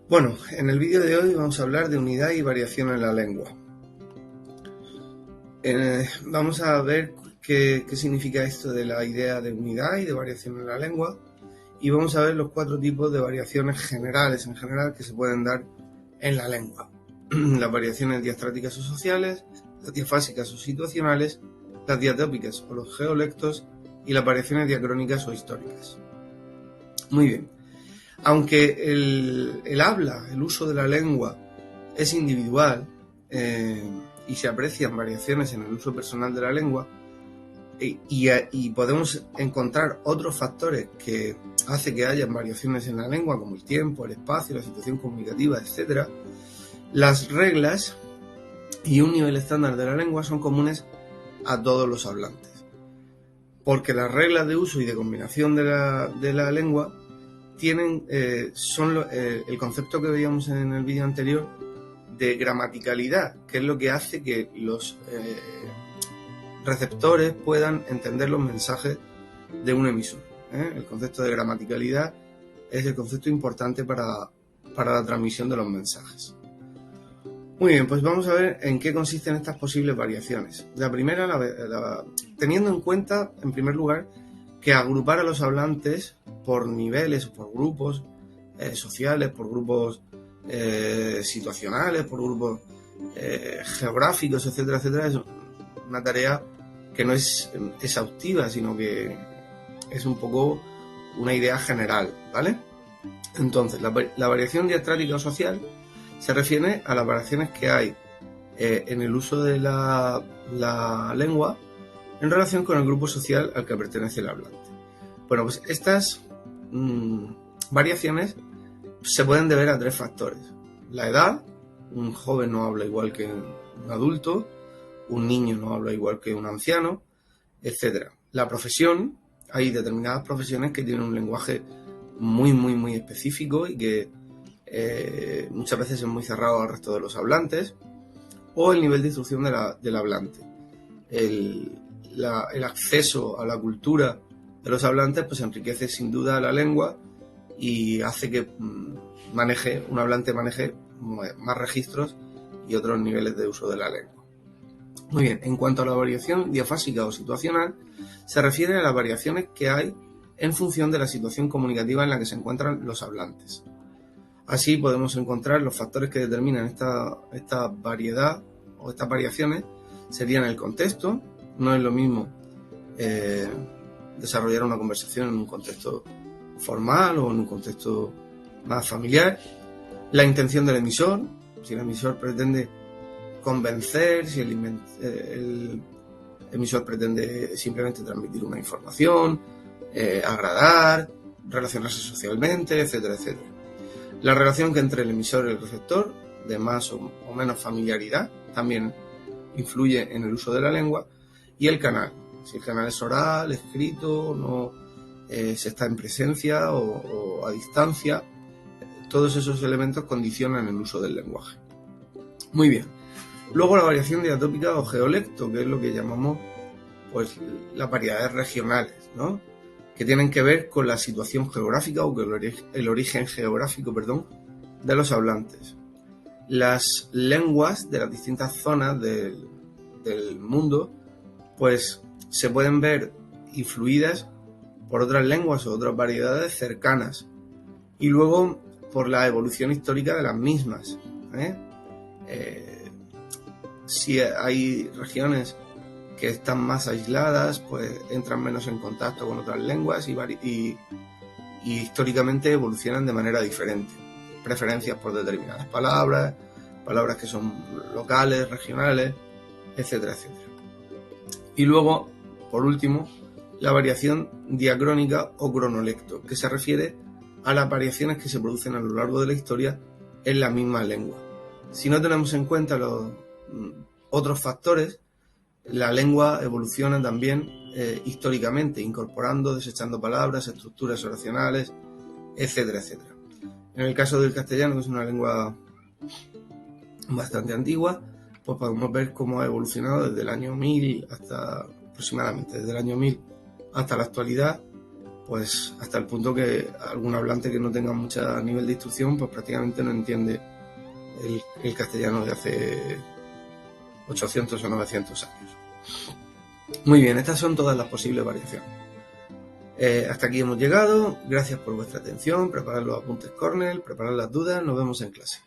Bueno, en el vídeo de hoy vamos a hablar de unidad y variación en la lengua. Vamos a ver qué significa esto de la idea de unidad y de variación en la lengua, y vamos a ver los 4 tipos de variaciones generales en general que se pueden dar en la lengua. Las variaciones diastráticas o sociales, las diafásicas o situacionales, las diatópicas o los geolectos y las variaciones diacrónicas o históricas. Muy bien. Aunque el habla, el uso de la lengua es individual y se aprecian variaciones en el uso personal de la lengua, y podemos encontrar otros factores que hacen que haya variaciones en la lengua, como el tiempo, el espacio, la situación comunicativa, etc., las reglas y un nivel estándar de la lengua son comunes a todos los hablantes, porque las reglas de uso y de combinación de la lengua son el concepto que veíamos en el vídeo anterior de gramaticalidad, que es lo que hace que los receptores puedan entender los mensajes de un emisor. El concepto de gramaticalidad es el concepto importante para la transmisión de los mensajes. Muy bien, pues vamos a ver en qué consisten estas posibles variaciones. La primera, teniendo en cuenta, en primer lugar, que agrupar a los hablantes por niveles, por grupos sociales, por grupos situacionales, por grupos geográficos, etcétera, etcétera, es una tarea que no es exhaustiva, sino que es un poco una idea general, ¿vale? Entonces, la variación diastrática o social se refiere a las variaciones que hay en el uso de la lengua en relación con el grupo social al que pertenece el hablante. Bueno, pues estas variaciones se pueden deber a 3 factores. La edad, un joven no habla igual que un adulto, un niño no habla igual que un anciano, etc. La profesión, hay determinadas profesiones que tienen un lenguaje muy específico y que muchas veces es muy cerrado al resto de los hablantes, o el nivel de instrucción del hablante. El acceso a la cultura de los hablantes pues enriquece sin duda la lengua y hace que un hablante maneje más registros y otros niveles de uso de la lengua. Muy bien, en cuanto a la variación diafásica o situacional, se refiere a las variaciones que hay en función de la situación comunicativa en la que se encuentran los hablantes. Así podemos encontrar los factores que determinan esta variedad o estas variaciones. Serían el contexto. No es lo mismo desarrollar una conversación en un contexto formal o en un contexto más familiar. La intención del emisor, si el emisor pretende convencer, si el emisor pretende simplemente transmitir una información, agradar, relacionarse socialmente, etcétera, etcétera. La relación que entre el emisor y el receptor, de más o menos familiaridad, también influye en el uso de la lengua. Y el canal, si el canal es oral, escrito, no se está en presencia o a distancia, todos esos elementos condicionan el uso del lenguaje. Muy bien. Luego la variación diatópica o geolecto, que es lo que llamamos pues las variedades regionales, ¿no? Que tienen que ver con la situación geográfica o con el origen geográfico, de los hablantes. Las lenguas de las distintas zonas del mundo pues se pueden ver influidas por otras lenguas o otras variedades cercanas y luego por la evolución histórica de las mismas. Si hay regiones que están más aisladas, pues entran menos en contacto con otras lenguas y históricamente evolucionan de manera diferente. Preferencias por determinadas palabras que son locales, regionales, etcétera, etcétera. Y luego, por último, la variación diacrónica o cronolecto, que se refiere a las variaciones que se producen a lo largo de la historia en la misma lengua. Si no tenemos en cuenta los otros factores, la lengua evoluciona también históricamente, incorporando, desechando palabras, estructuras oracionales, etcétera, etcétera. En el caso del castellano, que es una lengua bastante antigua, pues podemos ver cómo ha evolucionado desde el año 1000 hasta aproximadamente, desde el año 1000 hasta la actualidad, pues hasta el punto que algún hablante que no tenga mucho nivel de instrucción, pues prácticamente no entiende el castellano de hace 800 o 900 años. Muy bien, estas son todas las posibles variaciones. Hasta aquí hemos llegado. Gracias por vuestra atención. Preparad los apuntes Cornell, preparad las dudas. Nos vemos en clase.